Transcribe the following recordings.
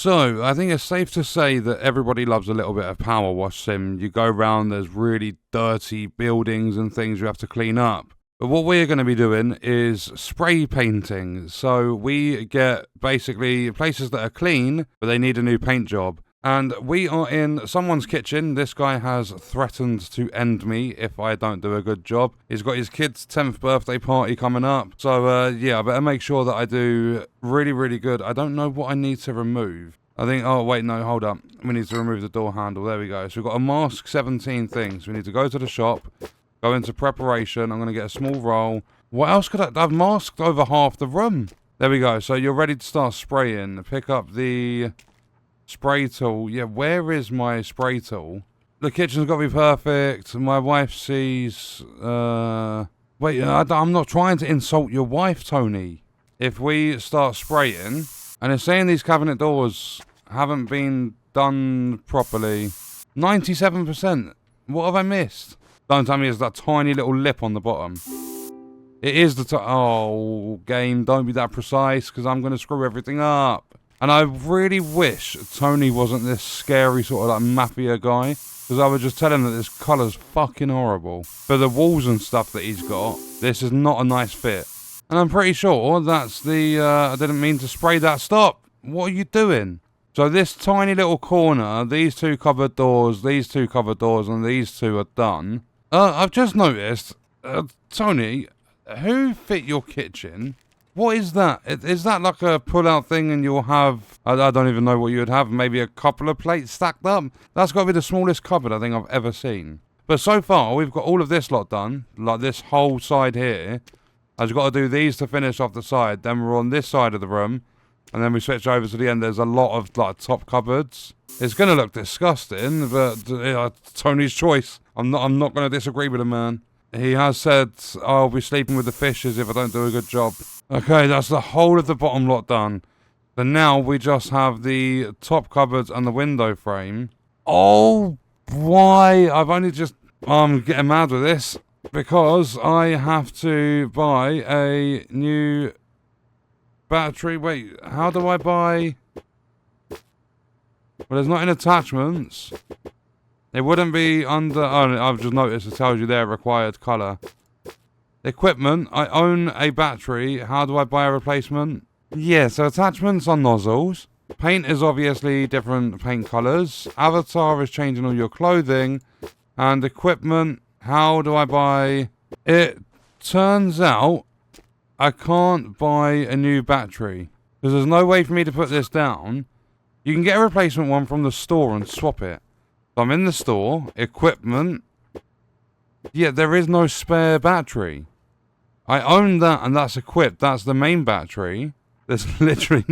So, I think it's safe to say that everybody loves a little bit of power wash sim. You go around, there's really dirty buildings and things you have to clean up. But what we're going to be doing is spray painting. So we get basically places that are clean, but they need a new paint job. And we are in someone's kitchen. This guy has threatened to end me if I don't do a good job. He's got his kid's 10th birthday party coming up. So, yeah, I better make sure that I do really, really good. I don't know what I need to remove. I think, oh, wait, no, hold up. We need to remove the door handle. There we go. So we've got a mask, 17 things. We need to go to the shop, go into preparation. I'm going to get a small roll. What else could I've masked over half the room. There we go. So you're ready to start spraying. Pick up the spray tool. Yeah, where is my spray tool? The kitchen's got to be perfect. My wife sees... Wait, I'm not trying to insult your wife, Tony. If we start spraying, and it's saying these cabinet doors haven't been done properly. 97%. What have I missed? Don't tell me it's that tiny little lip on the bottom. It is the... Oh, game, don't be that precise, because I'm going to screw everything up. And I really wish Tony wasn't this scary sort of like mafia guy. Because I would just tell him that this colour's fucking horrible. For the walls and stuff that he's got, this is not a nice fit. And I'm pretty sure that's the... I didn't mean to spray that. Stop! What are you doing? So this tiny little corner, these two cupboard doors, these two cupboard doors, and these two are done. I've just noticed... Tony, who fit your kitchen? What is that? Is that like a pull-out thing and you'll have... I don't even know what you would have. Maybe a couple of plates stacked up? That's got to be the smallest cupboard I think I've ever seen. But so far, we've got all of this lot done. Like this whole side here. I've got to do these to finish off the side. Then we're on this side of the room. And then we switch over to the end. There's a lot of like top cupboards. It's going to look disgusting, but Tony's choice. I'm not going to disagree with him, man. He has said, I'll be sleeping with the fishes if I don't do a good job. Okay, that's the whole of the bottom lot done. But now we just have the top cupboards and the window frame. Oh, why? I've only just... I'm getting mad with this. Because I have to buy a new battery. Wait, how do I buy... Well, it's not in attachments. It wouldn't be under... Oh, I've just noticed it tells you there, required colour. Equipment. I own a battery. How do I buy a replacement? Yeah, so attachments are nozzles. Paint is obviously different paint colours. Avatar is changing all your clothing. And equipment, how do I buy... It turns out I can't buy a new battery. Because there's no way for me to put this down. You can get a replacement one from the store and swap it. So I'm in the store, equipment. Yeah, there is no spare battery. I own that and that's equipped. That's the main battery. There's literally...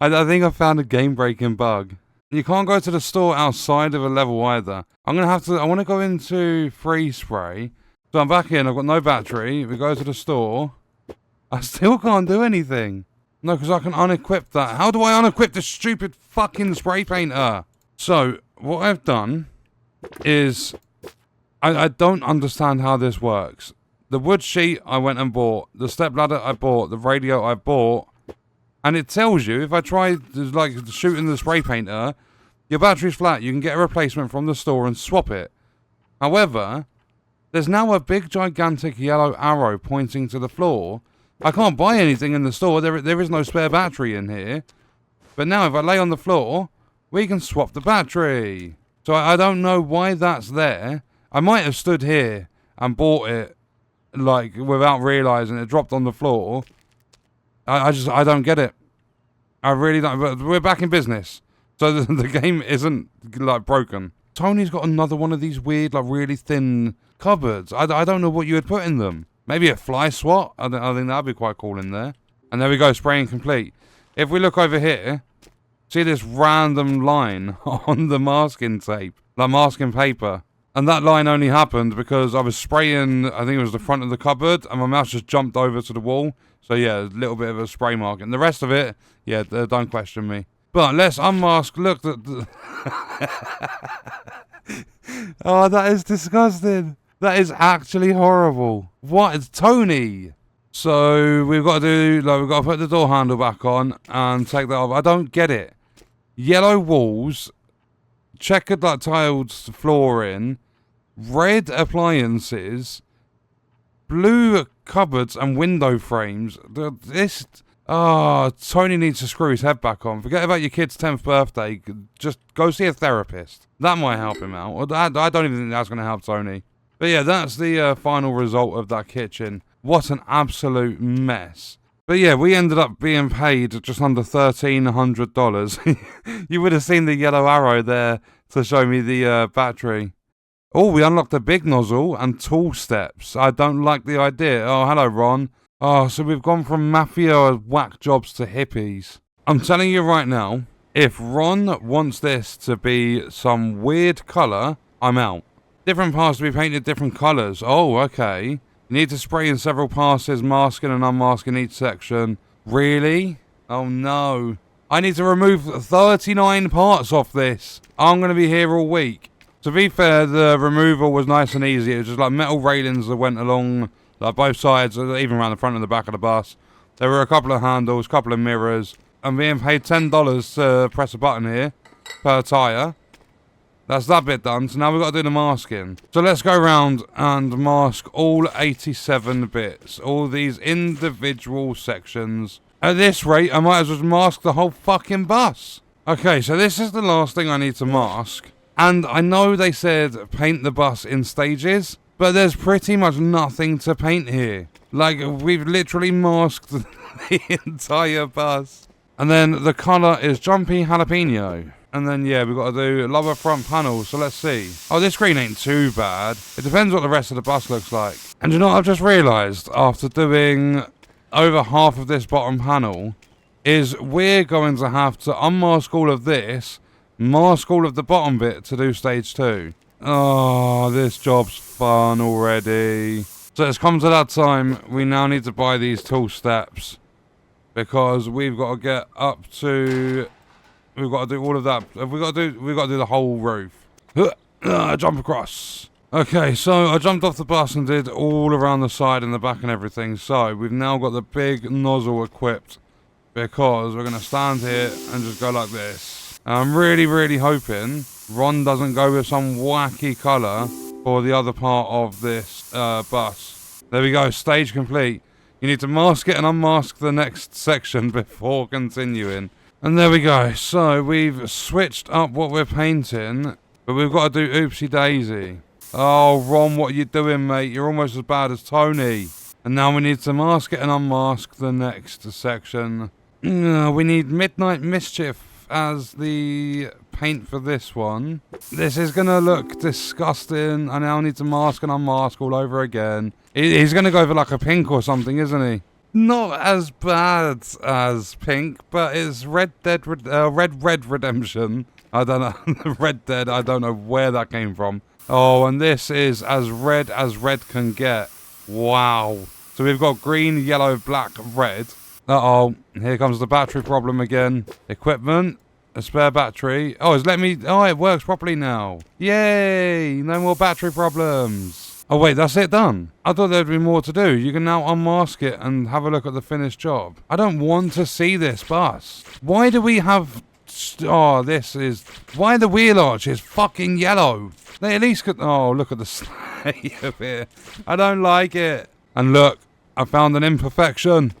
I think I found a game-breaking bug. You can't go to the store outside of a level either. I'm going to have to... I want to go into freeze spray. So I'm back in. I've got no battery. We go to the store. I still can't do anything. No, because I can unequip that. How do I unequip this stupid fucking spray painter? So, what I've done is... I don't understand how this works. The wood sheet I went and bought. The step ladder I bought. The radio I bought. And it tells you, if I try like shooting the spray painter, your battery's flat. You can get a replacement from the store and swap it. However, there's now a big gigantic yellow arrow pointing to the floor. I can't buy anything in the store. There is no spare battery in here. But now if I lay on the floor, we can swap the battery. So I don't know why that's there. I might have stood here and bought it like without realising it dropped on the floor. I don't get it. I really don't. But we're back in business. So the game isn't like broken. Tony's got another one of these weird, like really thin cupboards. I don't know what you would put in them. Maybe a fly swat? I think that'd be quite cool in there. And there we go, spraying complete. If we look over here, see this random line on the masking tape, like masking paper. And that line only happened because I was spraying, I think it was the front of the cupboard, and my mouse just jumped over to the wall. So yeah, a little bit of a spray mark. And the rest of it, yeah, don't question me. But let's unmask, look at the... Oh, that is disgusting. That is actually horrible. What is Tony? So we've got to do, like, we've got to put the door handle back on and take that off. I don't get it. yellow walls, checkered like tiled flooring, red appliances, blue cupboards and window frames. This... Tony needs to screw his head back on. Forget about your kid's 10th birthday. Just go see a therapist. That might help him out. I don't even think that's going to help Tony. But yeah, that's the final result of that kitchen. What an absolute mess. But yeah, we ended up being paid just under $1,300. You would have seen the yellow arrow there to show me the battery. Oh, we unlocked a big nozzle and tool steps. I don't like the idea. Oh, hello, Ron. Oh, so we've gone from mafia whack jobs to hippies. I'm telling you right now, if Ron wants this to be some weird colour, I'm out. Different parts to be painted different colours. Oh, okay. You need to spray in several passes, masking and unmasking each section. Really? Oh no. I need to remove 39 parts off this. I'm going to be here all week. To be fair, the removal was nice and easy. It was just like metal railings that went along like both sides, even around the front and the back of the bus. There were a couple of handles, a couple of mirrors. I'm being paid $10 to press a button here per tyre. That's that bit done. So now we've got to do the masking. So let's go around and mask all 87 bits. All these individual sections. At this rate, I might as well mask the whole fucking bus. Okay, so this is the last thing I need to mask. And I know they said paint the bus in stages, but there's pretty much nothing to paint here. Like, we've literally masked the entire bus. And then the colour is Jumpy Jalapeno. And then, yeah, we've got to do lower front panels, so let's see. Oh, this screen ain't too bad. It depends what the rest of the bus looks like. And you know what I've just realised, after doing over half of this bottom panel, is we're going to have to unmask all of this, mask all of the bottom bit to do stage 2. Oh, this job's fun already. So it's come to that time. We now need to buy these tool steps because we've got to get up to. We've got to do all of that. We've got to do the whole roof. Jump across. Okay, so I jumped off the bus and did all around the side and the back and everything. So we've now got the big nozzle equipped because we're going to stand here and just go like this. And I'm really, really hoping Ron doesn't go with some wacky colour for the other part of this bus. There we go, stage complete. You need to mask it and unmask the next section before continuing. And there we go. So we've switched up what we're painting, but we've got to do oopsie daisy. Oh, Ron, what are you doing, mate? You're almost as bad as Tony. And now we need to mask it and unmask the next section. We need Midnight Mischief as the paint for this one. This is going to look disgusting. I now need to mask and unmask all over again. He's going to go for like a pink or something, isn't he? Not as bad as pink, but it's Red Redemption. I don't know. Red Dead, I don't know where that came from. Oh, and this is as red can get. Wow. So we've got green, yellow, black, red. Uh-oh. Here comes the battery problem again. Equipment. A spare battery. Oh, it's letting me... Oh, it works properly now. Yay! No more battery problems. Oh, wait, that's it done? I thought there'd be more to do. You can now unmask it and have a look at the finished job. I don't want to see this bus. Why do we have... Oh, this is... Why the wheel arch is fucking yellow? They at least could... Oh, look at the state of it. I don't like it. And look, I found an imperfection.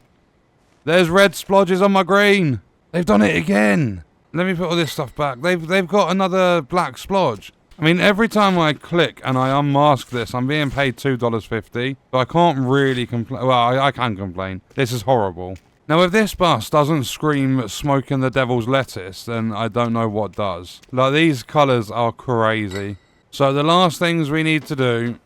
There's red splodges on my green. They've done it again. Let me put all this stuff back. They've got another black splodge. I mean, every time I click and I unmask this, I'm being paid $2.50. So I can't really complain. Well, I can complain. This is horrible. Now, if this bus doesn't scream smoking the devil's lettuce, then I don't know what does. Like, these colours are crazy. So the last things we need to do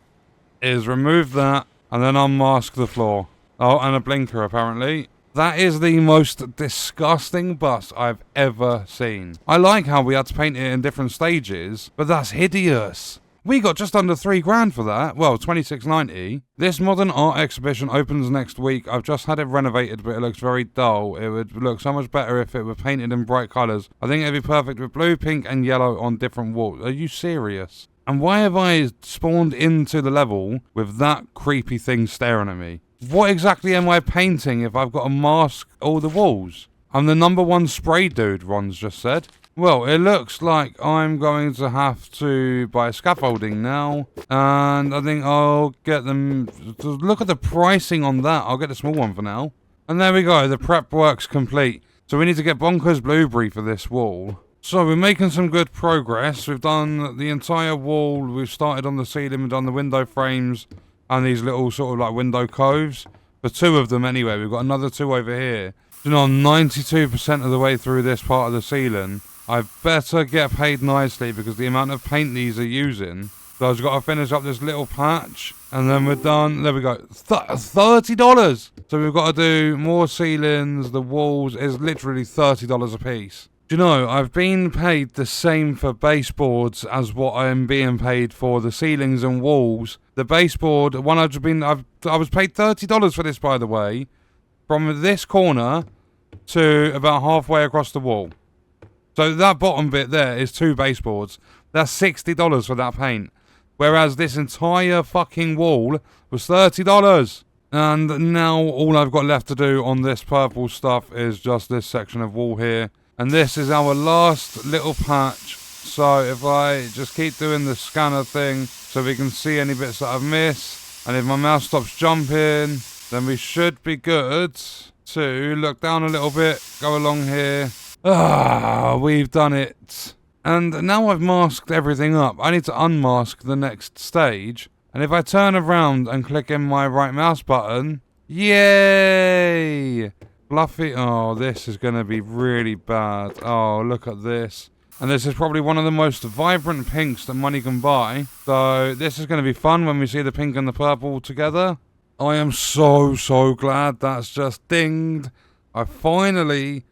is remove that and then unmask the floor. Oh, and a blinker, apparently. That is the most disgusting bus I've ever seen. I like how we had to paint it in different stages, but that's hideous. We got just under $3,000 for that. Well, $26.90. This modern art exhibition opens next week. I've just had it renovated, but it looks very dull. It would look so much better if it were painted in bright colours. I think it'd be perfect with blue, pink and yellow on different walls. Are you serious? And why have I spawned into the level with that creepy thing staring at me? What exactly am I painting if I've got to mask all the walls? I'm the #1 spray dude, Ron's just said. Well, it looks like I'm going to have to buy scaffolding now. And I think I'll get them... Look at the pricing on that. I'll get the small one for now. And there we go. The prep work's complete. So we need to get Bonkers Blueberry for this wall. So we're making some good progress. We've done the entire wall. We've started on the ceiling. We've done the window frames and these little sort of like window coves. For 2 of them anyway. We've got another 2 over here. You know, I'm 92% of the way through this part of the ceiling. I better get paid nicely because the amount of paint these are using. So I've just got to finish up this little patch and then we're done. There we go. $30. So we've got to do more ceilings. The walls is literally $30 a piece. Do you know, I've been paid the same for baseboards as what I am being paid for the ceilings and walls. The baseboard, I was paid $30 for this, by the way, from this corner to about halfway across the wall. So that bottom bit there is 2 baseboards. That's $60 for that paint. Whereas this entire fucking wall was $30. And now all I've got left to do on this purple stuff is just this section of wall here. And this is our last little patch. So if I just keep doing the scanner thing so we can see any bits that I've missed. And if my mouse stops jumping, then we should be good to look down a little bit, go along here. We've done it. And now I've masked everything up. I need to unmask the next stage. And if I turn around and click in my right mouse button, yay! Fluffy, oh, this is going to be really bad. Oh, look at this. And this is probably one of the most vibrant pinks that money can buy. So this is going to be fun when we see the pink and the purple together. I am so glad that's just dinged. I finally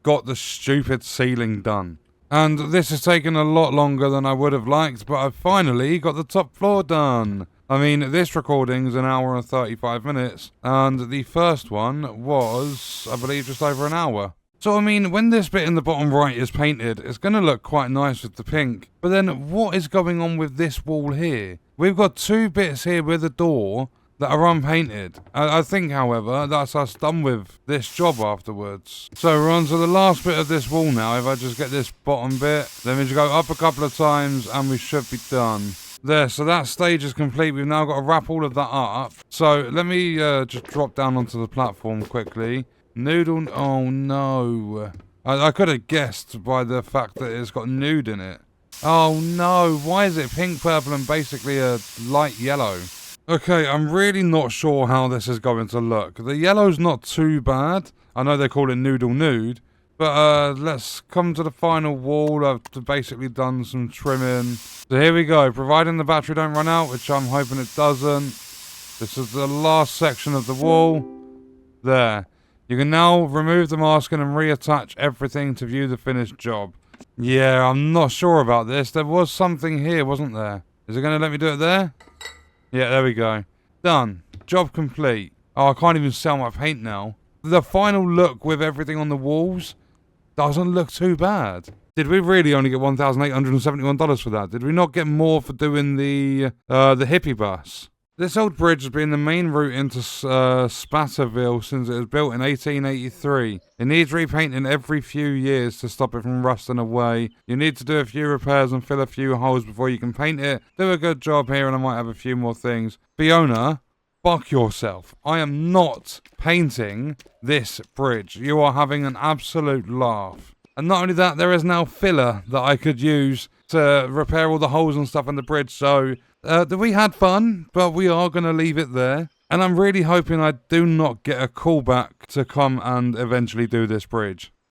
got the stupid ceiling done. And this has taken a lot longer than I would have liked, but I finally got the top floor done. I mean, this recording is 1 hour and 35 minutes, and the first one was, I believe, just over an hour. So, I mean, when this bit in the bottom right is painted, it's going to look quite nice with the pink. But then, what is going on with this wall here? We've got 2 bits here with a door that are unpainted. I think, however, that's us done with this job afterwards. So we're on to the last bit of this wall now. If I just get this bottom bit, then we just go up a couple of times and we should be done. There, so that stage is complete. We've now got to wrap all of that up. So let me just drop down onto the platform quickly. Noodle, oh no. I could have guessed by the fact that it's got nude in it. Oh no, why is it pink, purple and basically a light yellow? Okay, I'm really not sure how this is going to look. The yellow's not too bad. I know they call it Noodle Nude. But let's come to the final wall. I've basically done some trimming. So here we go. Providing the battery don't run out, which I'm hoping it doesn't. This is the last section of the wall. There. You can now remove the masking and reattach everything to view the finished job. Yeah, I'm not sure about this. There was something here, wasn't there? Is it going to let me do it there? Yeah, there we go. Done. Job complete. Oh, I can't even sell my paint now. The final look with everything on the walls doesn't look too bad. Did we really only get $1,871 for that? Did we not get more for doing the hippie bus? This old bridge has been the main route into Spatterville since it was built in 1883. It needs repainting every few years to stop it from rusting away. You need to do a few repairs and fill a few holes before you can paint it. Do a good job here and I might have a few more things. Fiona, fuck yourself. I am not painting this bridge. You are having an absolute laugh. And not only that, there is now filler that I could use to repair all the holes and stuff on the bridge. So we had fun, but we are going to leave it there. And I'm really hoping I do not get a call back to come and eventually do this bridge.